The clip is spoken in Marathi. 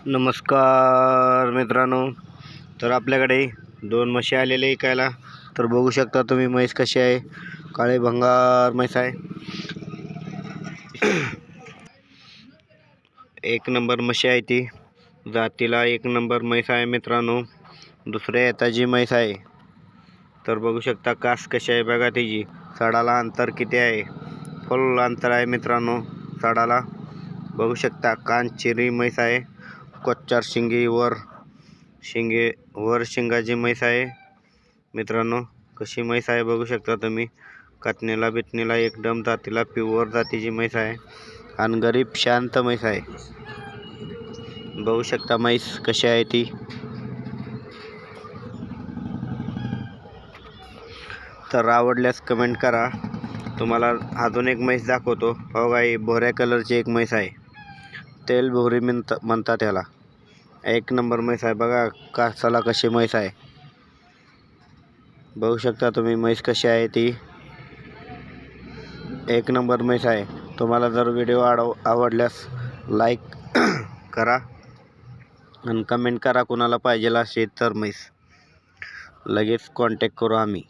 नमस्कार मित्रांनो, तर आपल्याकडे दोन म्हशी आलेले विकायला. तर बघू शकता तुम्ही म्हैस कशी आहे. काळे भंगार म्हैस आहे. एक नंबर म्हशी आहे ती. जातीला एक नंबर म्हैस आहे मित्रांनो. दुसऱ्या येताची म्हैस आहे. तर बघू शकता कास कशी आहे बघा तिची. सडाला अंतर किती आहे. फुल अंतर आहे मित्रांनो सडाला. बघू शकता कान चिरी म्हैस आहे. कोच्चार शिंगे वर शिंगाची म्हैस आहे मित्रांनो. कशी म्हैस आहे बघू शकता तुम्ही. कातणीला बितणीला एकदम जातीला प्युअर जातीची म्हैस आहे. आणि गरीब शांत म्हैस आहे. बघू शकता म्हैस कशी आहे ती. तर आवडल्यास कमेंट करा. तुम्हाला अजून एक म्हैस दाखवतो. हो गाई, भोऱ्या कलरची एक म्हैस आहे. तेल भोरी म्हणतात त्याला. एक नंबर म्हैस आहे बघा. कासाला कशी म्हैस आहे बघू शकता तुम्ही. म्हैस कशी आहे ती. एक नंबर म्हैस आहे. तुम्हाला जर व्हिडिओ आवडल्यास लाईक करा आणि कमेंट करा. कुणाला पाहिजे असेल तर म्हैस लगेच कॉन्टॅक्ट करू आम्ही.